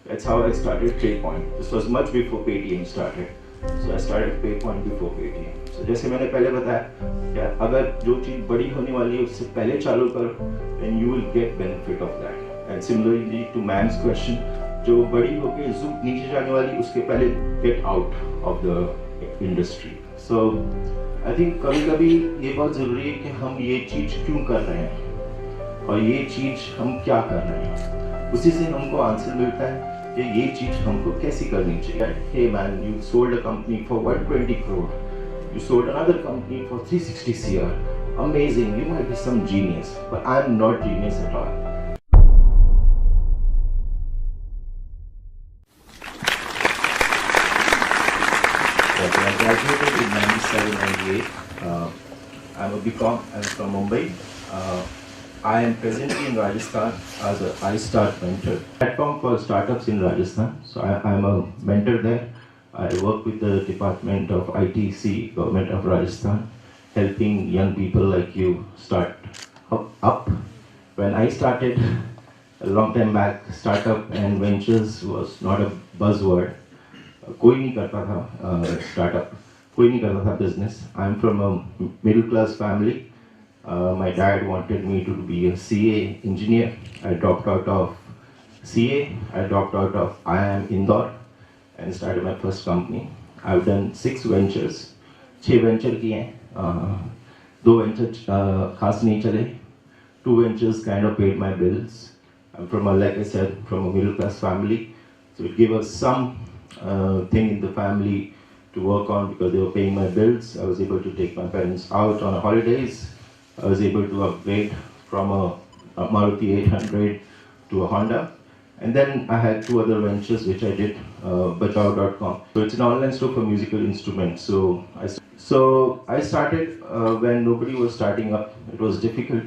That's how I started PayPoint. This was much before Paytm started. So I started PayPoint before Paytm. So जैसे मैंने पहले बताया कि अगर जो चीज़ बड़ी होने वाली है उससे पहले चालू करो, then you will get benefit of that. And similarly to man's question, जो बड़ी होके नीचे जाने वाली उसके पहले get out of the industry. So I think कभी-कभी ये बहुत ज़रूरी है कि हम ये चीज़ क्यों कर रहे हैं और ये चीज़ हम क्या कर रहे हैं, उसी से हमको आंसर मिलता है कि ये चीज़ हमको कैसी करनी चाहिए. Hey man, you sold a company for 120 crore. You sold another company for 360 CR. Amazing, you might be some genius, but I'm not genius at all. I graduated in 97, 98. I'm a BCom, I'm from Mumbai. I am presently in Rajasthan as an iStart mentor, platform for startups in Rajasthan. So I am a mentor there. I work with the Department of ITC, Government of Rajasthan, helping young people like you start up. When I started a long time back, startup and ventures was not a buzzword. कोई नहीं करता था startup, कोई नहीं करता था business. I'm from a middle class family. My dad wanted me to be a CA engineer. I dropped out of CA. I dropped out of IIIM Indore and started my first company. I've done 6 ventures. 6 venture किए हैं. 2 ventures खास नहीं चले. 2 ventures kind of paid my bills. I'm from a, like I said, from a middle class family. So it gave us some thing in the family to work on because they were paying my bills. I was able to take my parents out on holidays. I was able to upgrade from a Maruti 800 to a Honda. And then I had 2 other ventures which I did, Bajaao.com. So it's an online store for musical instruments. So I started when nobody was starting up. It was difficult.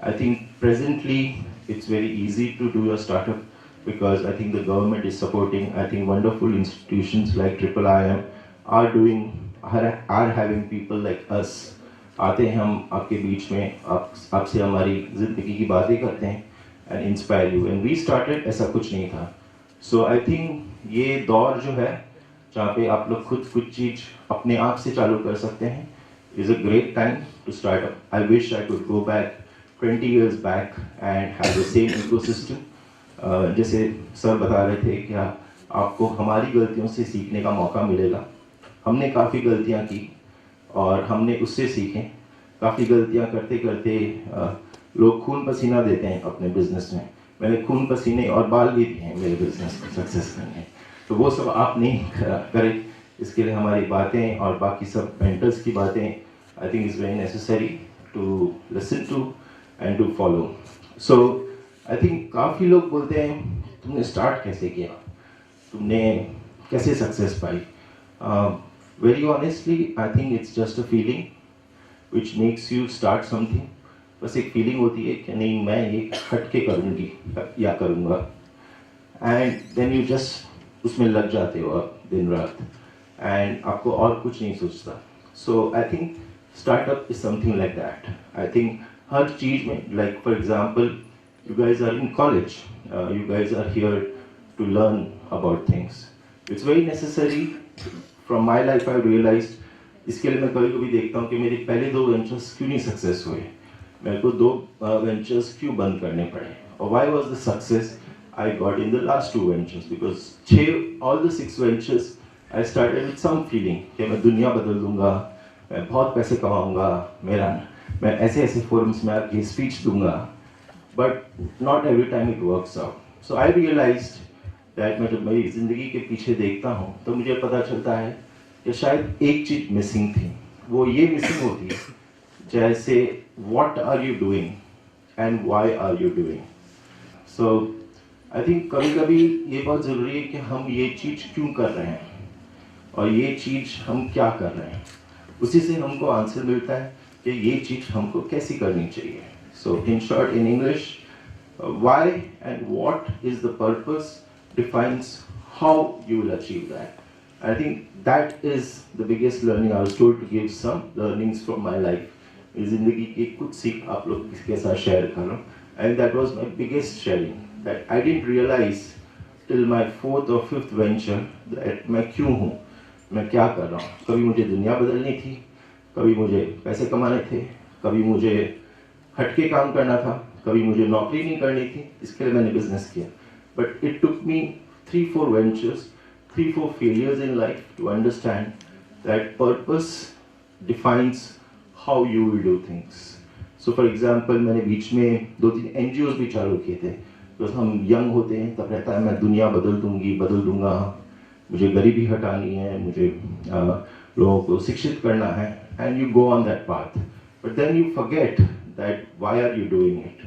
I think presently it's very easy to do a startup because I think the government is supporting. I think wonderful institutions like IIIM are having people like us. आते हैं हम आपके बीच में, आपसे हमारी ज़िंदगी की बातें करते हैं and inspire you. And we started ऐसा कुछ नहीं था. So I think ये दौर जो है जहाँ पे आप लोग खुद कुछ चीज़ अपने आप से चालू कर सकते हैं is a great time to start up. I wish I could go back 20 years back and have the same ecosystem. जैसे सर बता रहे थे कि आपको हमारी गलतियों से सीखने का मौका मिलेगा. हमने काफ़ी गलतियाँ की और हमने उससे सीखें. काफ़ी गलतियाँ करते करते लोग खून पसीना देते हैं अपने बिजनेस में. मैंने खून पसीने और बाल भी दिए हैं मेरे बिजनेस को सक्सेस करने. तो वो सब आप नहीं करें. इसके लिए हमारी बातें और बाकी सब मेंटर्स की बातें I think is very necessary to listen to and to follow. So I think काफ़ी लोग बोलते हैं तुमने स्टार्ट कैसे किया, तुमने कैसे success pi. Very honestly, I think it's just a feeling which makes you start something. बस एक feeling होती है कि नहीं मैं ये हट के करूँगी या करूँगा. And then you just उसमें लग जाते हो आप दिन रात and आपको और कुछ नहीं सोचता. So I think startup is something like that. I think हर चीज़ में, like for example, you guys are in college. You guys are here to learn about things. It's very necessary. From my life I realized, इसके लिए मैं कभी कभी देखता हूँ कि मेरे पहले 2 वेंचर्स क्यों नहीं सक्सेस हुए, मेरे को 2 वेंचर्स क्यों बंद करने पड़े, और why was the success I got in the last 2 ventures. Because all the 6 ventures I started with some feeling कि मैं दुनिया बदल दूंगा, मैं बहुत पैसे कमाऊंगा, मैं ऐसे ऐसे फोरम्स में आके स्पीच दूंगा, but not every time it works out. So I realized that मैं जब मेरी ज़िंदगी के पीछे देखता हूँ तो मुझे पता चलता है कि शायद एक चीज़ मिसिंग थी. वो ये मिसिंग होती है जैसे what are you doing and why are you doing. So I think कभी कभी ये बहुत ज़रूरी है कि हम ये चीज़ क्यों कर रहे हैं और ये चीज़ हम क्या कर रहे हैं, उसी से हमको आंसर मिलता है कि ये चीज़ हमको कैसी करनी चाहिए. So in short, in English, why and what is the purpose defines how you will achieve that. I think that is the biggest learning. I was told to give some learnings from my life. मेरी ज़िंदगी की कुछ सीख आप लोग के साथ share कर रहा हूँ. And that was my biggest sharing. That I didn't realize till my fourth or fifth venture that मैं क्यों हूँ, मैं क्या कर रहा हूँ. कभी मुझे दुनिया बदलनी थी, कभी मुझे पैसे कमाने थे, कभी मुझे हटके काम करना था, कभी मुझे नौकरी नहीं करनी थी, इसके लिए मैंने बिजनेस किया. But it took me 3-4 ventures, 3-4 failures in life to understand that purpose defines how you will do things. So for example, मैंने बीच में 2-3 NGOs भी चालू किए थे. तो हम यंग होते हैं तब रहता है मैं दुनिया बदल दूंगा, मुझे गरीबी हटानी है, मुझे लोगों को शिक्षित करना है, and you go on that path. But then you forget that why are you doing it?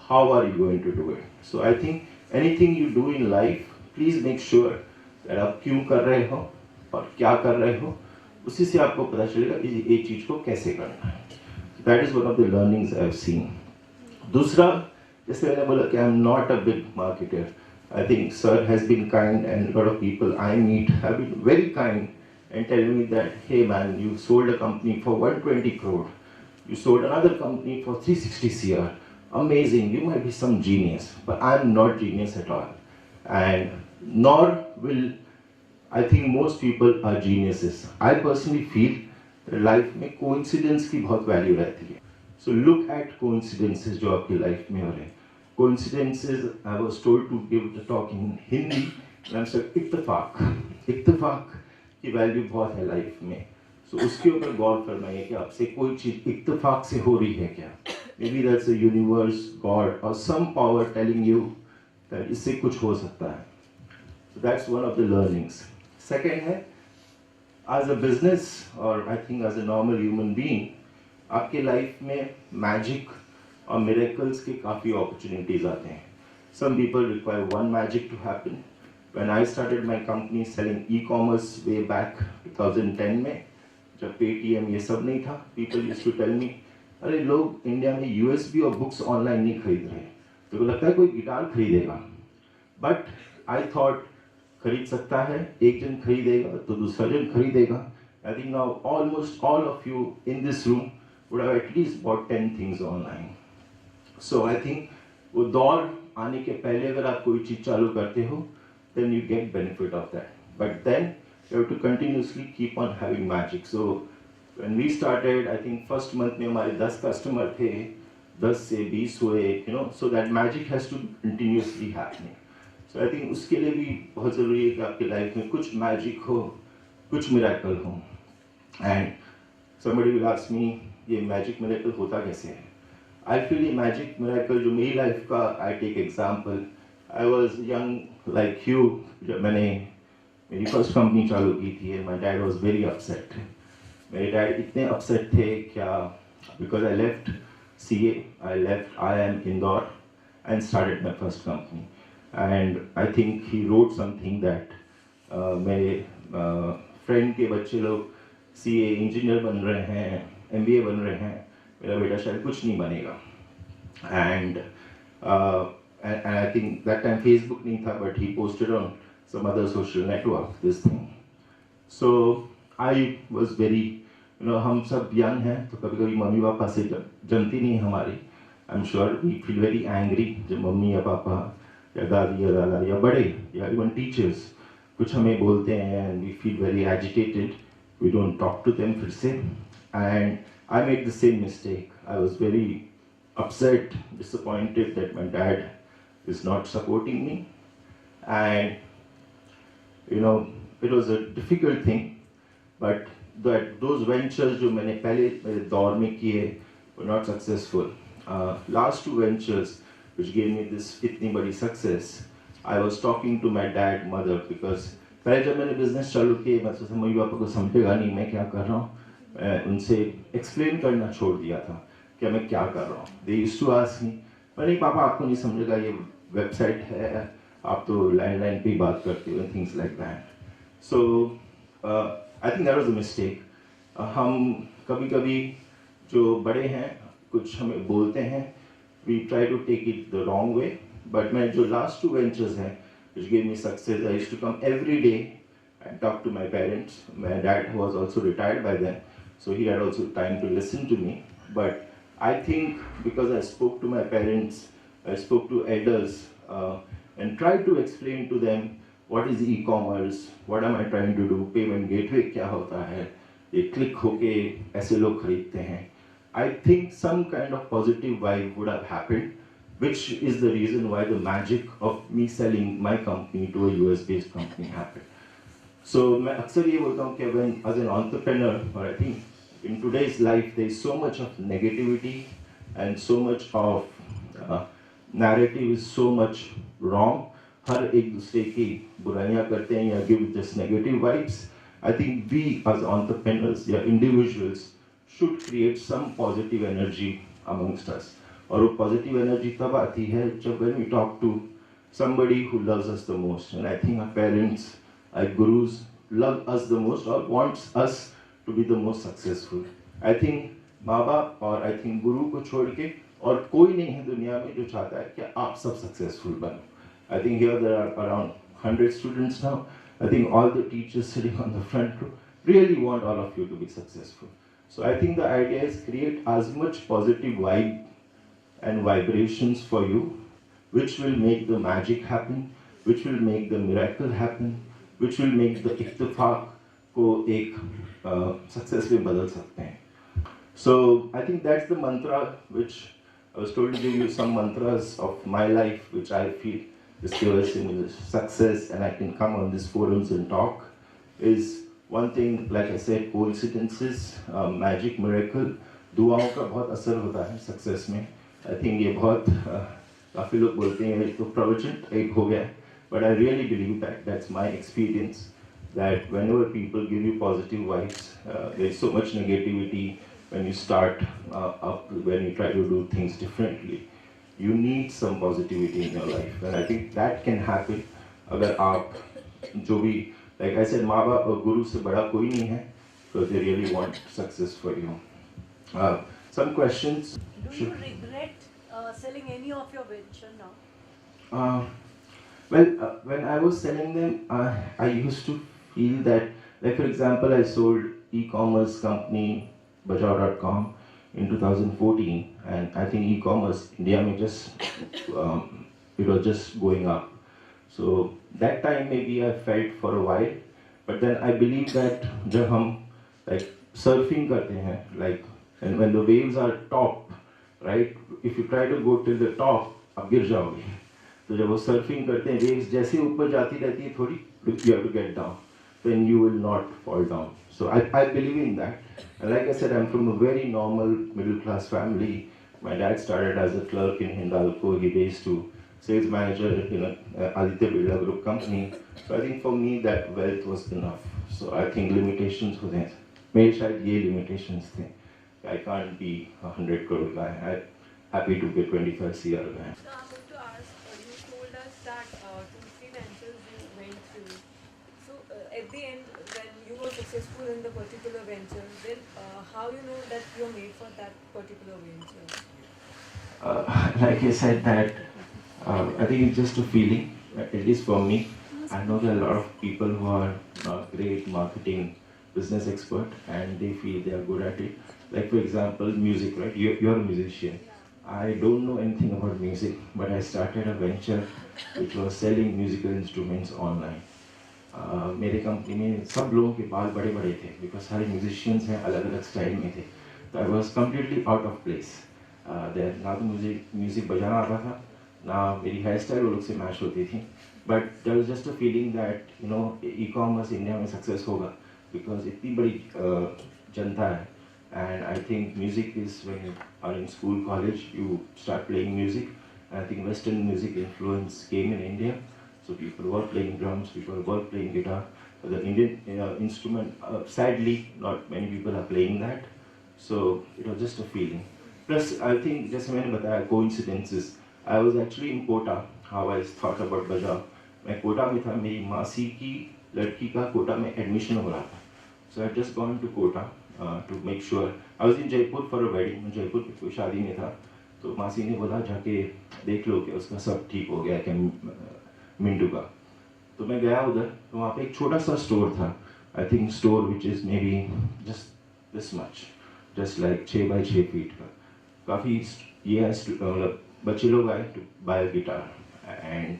How are you going to do it? So I think anything you do in life, please make sure that आप क्यों कर रहे हो और क्या कर रहे हो, उसी से आपको पता चलेगा कि एक चीज को कैसे करना है. That is one of the learnings I have seen. दूसरा, जैसे मैंने बोला कि I am not a big marketer. I think sir has been kind and a lot of people I meet have been very kind and telling me that, hey man, you sold a company for 120 crore. You sold another company for 360 CR. Amazing, you might be some genius, but I am not genius at all. And nor will I think most people are geniuses. I personally feel that life में coincidence की बहुत value रहती है. So look at coincidences जो आपकी life में हो रहे हैं. Coincidences, I was told to give the talk in Hindi, and I'm saying इत्तेफाक की value बहुत है life में. So उसके ऊपर गौर फरमाइए कि आपसे कोई चीज इत्तेफाक से हो रही है क्या? Maybe that's a universe, God, or some power telling you that इससे कुछ हो सकता है. So that's one of the learnings. Second है, as a business or I think as a normal human being, आपके life में magic और miracles के काफ़ी opportunities आते हैं. Some people require one magic to happen. When I started my company selling e-commerce way back 2010 में, जब Paytm ये सब नहीं था, people used to tell me, अरे लोग इंडिया में USB और बुक्स ऑनलाइन नहीं खरीद रहे, तो लगता है कोई गिटार खरीदेगा. But I thought खरीद सकता है, एक जन खरीदेगा तो दूसरा जन खरीदेगा. I think now almost all of you in this room would have at least bought 10 things online. So I think वो दौर आने के पहले अगर आप कोई चीज चालू करते हो, then you get benefit of that. But then you have to continuously keep on having magic. So when we started, I think first month में हमारे 10 customer थे, 10 से 20 हुए, you know, so that magic has to continuously happening. So I think उसके लिए भी बहुत ज़रूरी है कि आपकी लाइफ में कुछ मैजिक हो, कुछ मिरेकल हो. And somebody will ask me, ये मैजिक मिरेकल होता कैसे है? I feel ये मैजिक मिरेकल जो मेरी लाइफ का, I take example. I was young like you, जब मैंने मेरी फर्स्ट कंपनी चालू की थी, and my dad was very upset. मेरे डैड इतने upset थे क्या? Because I left CA, I left IIM Indore and started my first company. And I think he wrote something that मेरे फ्रेंड के बच्चे लोग CA इंजीनियर बन रहे हैं, MBA बन रहे हैं, मेरा बेटा शायद कुछ नहीं बनेगा. And I think that time Facebook नहीं था, but he posted on some other social network this thing. So I was very, you know, हम सब young हैं, तो कभी कभी मम्मी पापा से जनती नहीं हमारी. I'm sure we feel very angry जब मम्मी या पापा या दादी या दादा या बड़े या इवन टीचर्स कुछ हमें बोलते हैं, and we feel very agitated. We don't talk to them फिर से. And I made the same mistake. I was very upset, disappointed that my dad is not supporting me. And you know, it was a difficult thing. But those ventures जो मैंने पहले मेरे दौर में किए were not successful. Last 2 ventures which gave me this इतनी बड़ी success, I was talking to my dad, mother, because पहले जब मैंने business चालू किए, मैं सोचा मम्मी पापा को समझेगा नहीं मैं क्या कर रहा हूँ, उनसे explain करना छोड़ दिया था कि मैं क्या कर रहा हूँ. They used to ask me, नहीं पापा आपको नहीं समझेगा, ये website है, आप तो landline पे ही बात करते हो, things like that. So I think that was a mistake. हम कभी-कभी जो बड़े हैं कुछ हमें बोलते हैं, we try to take it the wrong way. But मैं जो last 2 ventures हैं which gave me success, I used to come every day and talk to my parents. My dad was also retired by then, so he had also time to listen to me. But I think because I spoke to my parents, I spoke to elders, and tried to explain to them what is e-commerce, what am I trying to do, payment gateway क्या होता है, ये click होके ऐसे लोग खरीदते हैं. I think some kind of positive vibe would have happened, which is the reason why the magic of me selling my company to a US-based company happened. So मैं अक्सर ये बोलता हूँ कि when as an entrepreneur, or I think in today's life there is so much of negativity and so much of narrative is so much wrong. हर एक दूसरे की बुराइयां करते हैं या give just negative vibes. I think we as entrepreneurs या individuals should create some positive energy amongst us. और वो positive energy तब आती है जब when we talk to somebody who loves us the most. And I think our parents, our gurus love us the most or wants us to be the most successful. I think माँ बाप और I think गुरु को छोड़ के और कोई नहीं है दुनिया में जो चाहता है कि आप सब successful बनो. I think here there are around 100 students now. I think all the teachers sitting on the front row really want all of you to be successful. So I think the idea is create as much positive vibe and vibrations for you, which will make the magic happen, which will make the miracle happen, which will make the इत्तेफाक को एक success में बदल सकते हैं. So I think that's the mantra which I was told to give you some mantras of my life, which I feel is gives me success, and I can come on these forums and talk. Is one thing, like I said, coincidences, magic, miracle. दुआओं का बहुत असर होता है success में. I think ये बहुत काफी लोग बोलते हैं तो प्रवचन एक हो गया, but I really believe that that's my experience. That whenever people give you positive vibes, there is so much negativity when you start up, when you try to do things differently. You need some positivity in your life, and I think that can happen अगर आप जो भी, like I said, माँ बाप और गुरु से बड़ा कोई नहीं है, because they really want success for you. Some questions. Do you regret selling any of your venture now? Well, when I was selling them, I used to feel that, like for example, I sold e-commerce company Bajaao.com in 2014, and I think e-commerce India may just it was just going up. So that time maybe I felt for a while, but then I believe that जब हम like surfing करते हैं, like, and when the waves are top, right? If you try to go till the top, आप गिर जाओगे. तो जब वो surfing करते हैं, waves जैसे ऊपर जाती रहती है थोड़ी, you have to get down. Then you will not fall down. So I believe in that. And like I said, I'm from a very normal middle class family. My dad started as a clerk in Hindalco. He raised to sales manager in a Aditya Birla Group company. So I think for me that wealth was enough. So I think limitations were there. मेरे शायद ये limitations थे. I can't be 100 crore guy. I'm happy to be 25 CR guy. So I'm going to ask, you told us that 2-3 ventures you went through. So at the end, when you were successful in the particular venture, then how you know that you're made for that particular venture? Like I said that, I think it's just a feeling, at least for me. I know there are a lot of people who are not great marketing business expert and they feel they are good at it. Like for example, music, right? You're a musician. I don't know anything about music, but I started a venture which was selling musical instruments online. मेरे company में सब लोगों के बाल बड़े बड़े थे because सारे musicians हैं अलग अलग स्टाइल में थे. So I was completely out of place. ना तो मुझे म्यूजिक बजाना आता था, ना मेरी हेयर स्टाइल वो लोग से मैच होती थी. But there was just a feeling that e-commerce India में सक्सेस होगा because इतनी बड़ी जनता है. And I think music is when you are in school, college, you start playing music. And I think Western music influence came in India. So people were playing drums, people were playing guitar. But the Indian instrument, sadly, not many people are playing that. So it was just a feeling. Plus, I think, just मैंने बताया coincidences. I was actually in Kota. How I thought about Bajaao. मैं कोटा में था, मेरी मासी की लड़की का कोटा में एडमिशन हो रहा था. So I had just gone to Kota to make sure. I was in Jaipur for a wedding. मैं जयपुर की कोई शादी में था. तो मासी ने बोला जाके देख लो कि उसका सब ठीक हो गया क्या मिंटू का. तो मैं गया उधर, तो वहाँ पे एक छोटा सा स्टोर था. I think store which is maybe just this much, just like 6 by 6 feet का. काफी ये मतलब बच्चे लोग आए to buy a guitar and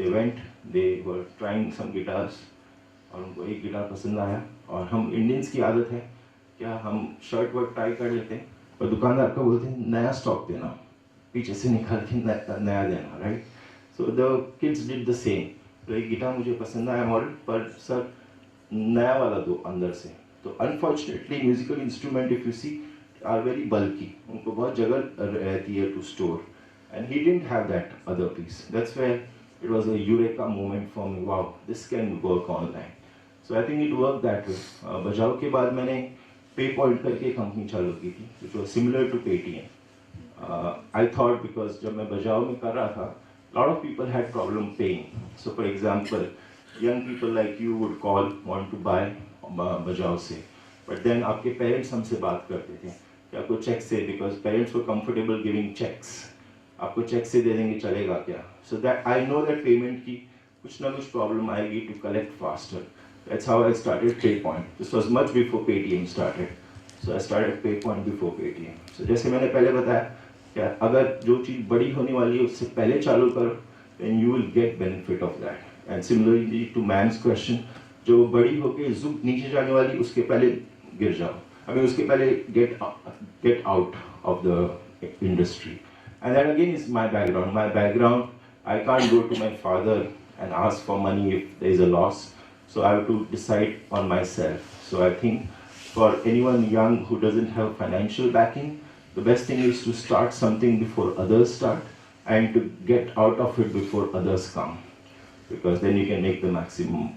they went, they were trying some guitars, और उनको एक गिटार पसंद आया. और हम इंडियंस की आदत है क्या, हम शर्ट वर्ट टाई कर लेते हैं और दुकानदार को बोलते हैं नया स्टॉक देना, पीछे से निकाल के नया देना, right. So the kids did the same. तो एक गिटार मुझे पसंद आया मॉडल, पर सर नया वाला दो अंदर से. तो unfortunately musical instrument if you see are very bulky, उनको बहुत जगह रहती है to store, and he didn't have that other piece. That's where it was a eureka moment for me, wow this can work online. So I think it work that way. बजाओ के बाद मैंने पे पॉइंट करके company चालू की थी which was similar to Paytm. I thought because जब मैं बजाओ में कर रहा था, lot of people had problem paying. So for example, young people like you would call, want to buy बजाओ से, but then आपके parents हमसे बात करते थे कि आपको चेक से, because parents were comfortable giving checks. आपको चेक से दे देंगे चलेगा क्या? So that I know that payment की कुछ ना कुछ problem आएगी to collect faster. That's how I started PayPoint. This was much before Paytm started. So I started PayPoint before Paytm. So जैसे मैंने पहले बताया क्या, अगर जो चीज़ बड़ी होने वाली है उससे पहले चालू करो, then you will get benefit of that. And similarly to man's question, जो बड़ी होके जुक नीचे जाने वाली उसके पहले गिर जाओ, I mean उसके पहले get out of the industry. And that again is my background. My background, I can't go to my father and ask for money if there is a loss. So I have to decide on myself. So I think for anyone young who doesn't have financial backing, the best thing is to start something before others start, and to get out of it before others come, because then you can make the maximum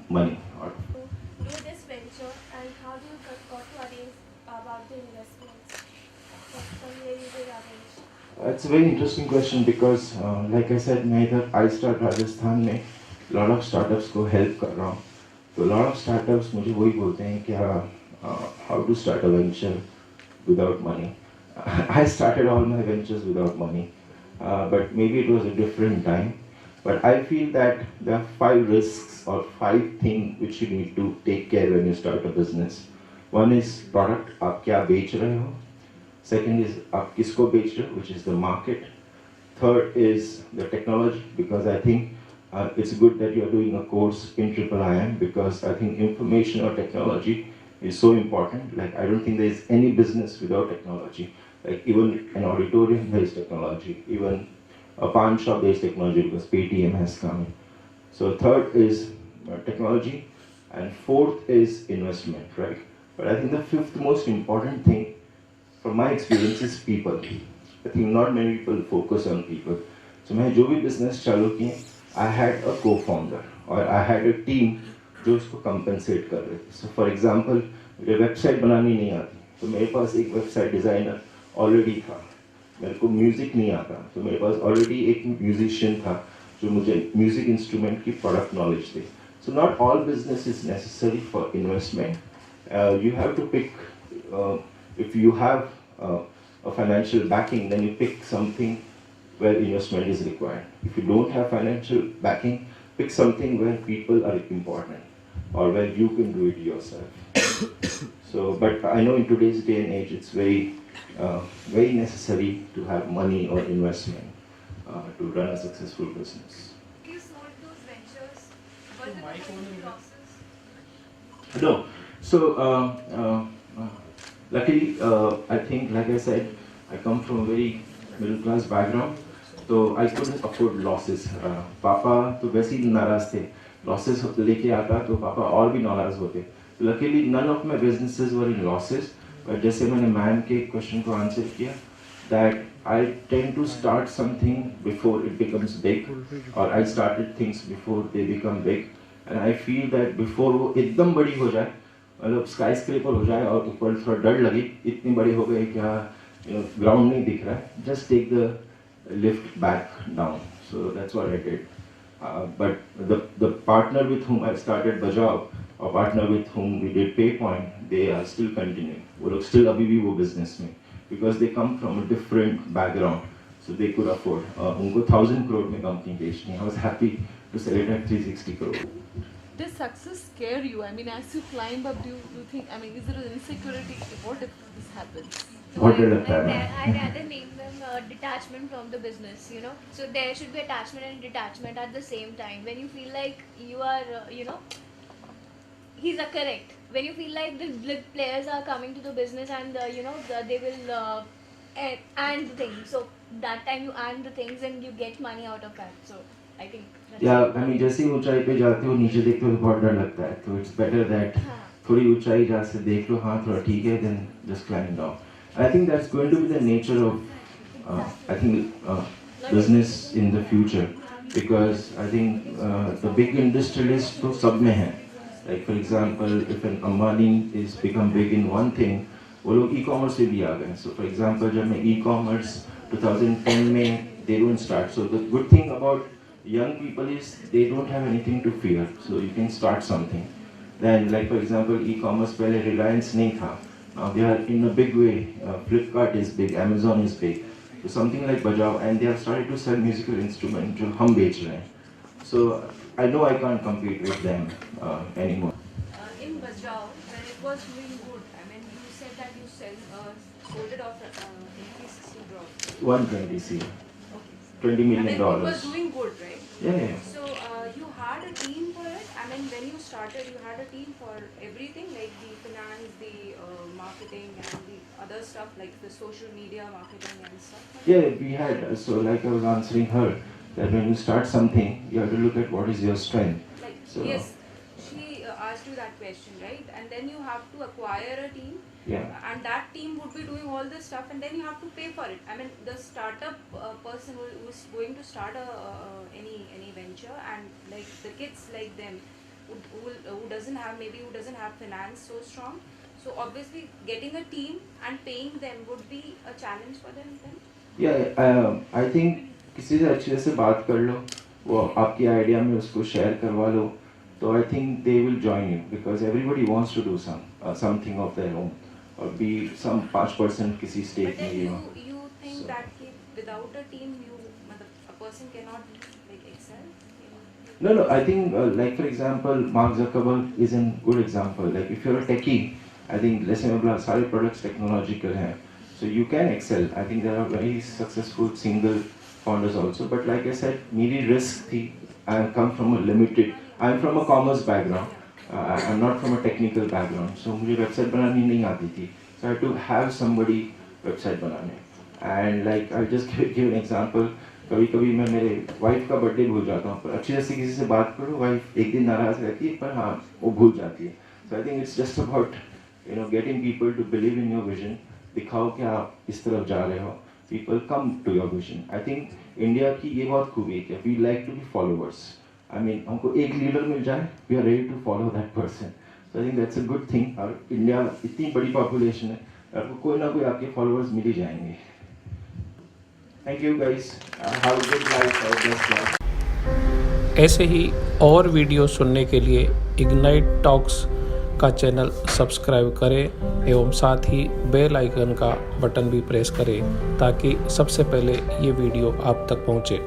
money out of it. Do this venture, and how do you got to arrange about the investments? Where you did arrange? It's a very interesting question because, like I said, मैं इधर iStart Rajasthan में lot of startups को help कर रहा हूँ. तो lot of startups मुझे वही बोलते हैं कि how to start a venture without money. I started all my ventures without money, but maybe it was a different time. But I feel that there are 5 risks or 5 things which you need to take care when you start a business. One is product, आप क्या बेच रहे हो. Second is आप किसको बेच रहे हो, which is the market. Third is the technology, because I think it's good that you are doing a course in IIIM, because I think information or technology is so important. Like I don't think there is any business without technology. Like even an auditorium, there is technology. Even a pawn shop, there is technology because Paytm has come in. So third is technology, and fourth is investment, right? But I think the fifth most important thing, from my experience, is people. I think not many people focus on people. So मैं जो भी business चालू किए, I had a co-founder or I had a team जो उसको compensate कर रहे थे. So for example, मुझे website बनानी नहीं आती, तो मेरे पास एक website designer ऑलरेडी था. मेरे को म्यूज़िक नहीं आता, तो मेरे पास ऑलरेडी एक म्यूजिशियन था जो मुझे म्यूज़िक इंस्ट्रूमेंट की प्रोडक्ट नॉलेज दे. So not all business is necessary for investment. You have to pick, if you have a financial backing, then you pick something where investment is required. If you don't have financial backing, pick something where people are important or where you can do it yourself. So, but I know in today's day and age, it's very necessary to have money or investment to run a successful business. You sold those ventures, were there any losses? No. So, luckily, I think, like I said, I come from a very middle class background, so I couldn't afford losses. पापा तो वैसे ही नाराज थे, losses लेके आता तो पापा और भी नाराज होते. So luckily, none of my businesses were in losses. But जैसे मैंने मैम के क्वेश्चन को आंसर किया, that I tend to start something before it becomes big, or I started things before they become big, and I feel that before वो एकदम बड़ी हो जाए, मतलब स्काई स्क्रेपर हो जाए और ऊपर थोड़ा डर लगे, इतनी बड़ी हो गई क्या, ग्राउंड नहीं दिख रहा है, just take the lift back down. So that's what I did. But the partner with whom I started Bajaao, or partner with whom we did PayPoint, they are still continuing. वो लोग still अभी भी वो business में, because they come from a different background, so they could afford. उनको 1,000 crore में company बेचनी. I was happy to sell it at 360 crore. Does success scare you? I mean, as you climb up, do you think? I mean, is there an insecurity? What if this happens? बहुत डर लगता है I'd rather name them detachment from the business, you know. So there should be attachment and detachment at the same time. When you feel like you are, he's a correct. When you feel like the players are coming to the business and they will and the things. So that time you earn the things and you get money out of that. So I think that's I mean जैसे ही ऊंचाई पे जाते हो नीचे देखते हो तो बहुत डर लगता है, तो it's better that थोड़ी ऊंचाई जा से देख लो, हाँ थोड़ा ठीक है, then just climb down. I think that's going to be the nature of business in the future, because I think the big industrialists तो सब में हैं. Like for example, if an Ambani is become big in one thing, वो लोग e-commerce से भी आ गए. So for example, जब मैं e-commerce 2010 में they don't start. So the good thing about young people is they don't have anything to fear. So you can start something. Then like for example, e-commerce पहले Reliance नहीं था. Now they are in a big way. Flipkart is big, Amazon is big. So something like Bajaao, and they have started to sell musical instruments जो हम बेच रहे हैं. So I know I can't compete with them anymore. In Bajaao, when it was doing good, I mean, you said that you sold it off in 360 drops. 120 C. Okay. $20 million. I mean, it was doing good, right? Yeah. So you had a team for it. I mean, when you started, you had a team for everything, like the finance, the marketing, and the other stuff, like the social media marketing and stuff. Yeah, we had. So like I was answering her, that when you start something, you have to look at what is your strength. Like, So, yes, she asked you that question, right? And then you have to acquire a team. yeah. And that team would be doing all this stuff, and then you have to pay for it. I mean, the startup person who's going to start any venture, and like the kids like them, who doesn't have finance so strong. So obviously, getting a team and paying them would be a challenge for them then. Yeah, I think किसी से अच्छे से बात कर लो, वो आपकी idea में उसको शेयर करवा लो, तो I think they will join you, because everybody wants to do something of their own, or be some 5% किसी But state then में you think So- that without a team, a person cannot like excel. No, I think like for example, Mark Zuckerberg is a good example. Like if you're a techie, I think let's say सारे products technological हैं, so you can excel. I think there are very successful single founders also. But like I said, मेरी risk थी. I come from I'm from a commerce background. I'm not from a technical background. So मुझे website बनानी नहीं आती थी. So I had to have somebody website बनाने. And like I'll just give an example. कभी मैं मेरे वाइफ का बर्थडे भूल जाता हूँ, पर अच्छे से किसी से बात करो, वाइफ एक दिन नाराज रहती है, पर हाँ वो भूल जाती है. So I think it's just about getting people to believe in your vision. दिखाओ कि आप इस तरफ जा रहे हो. People come to your vision. I think India की ये बहुत खूबी है कि we like to be followers. I mean हमको एक लीडर मिल जाए, we are ready to follow that person. So I think that's a good thing. और इंडिया इतनी बड़ी पॉपुलेशन है, आपको कोई ना कोई आपके फॉलोअर्स मिल ही जाएंगे. Thank you guys. Have a good life. Have a blessed life. ऐसे ही और वीडियो सुनने के लिए इग्नाइट टॉक्स का चैनल सब्सक्राइब करें एवं साथ ही बेल आइकन का बटन भी प्रेस करें ताकि सबसे पहले ये वीडियो आप तक पहुँचे.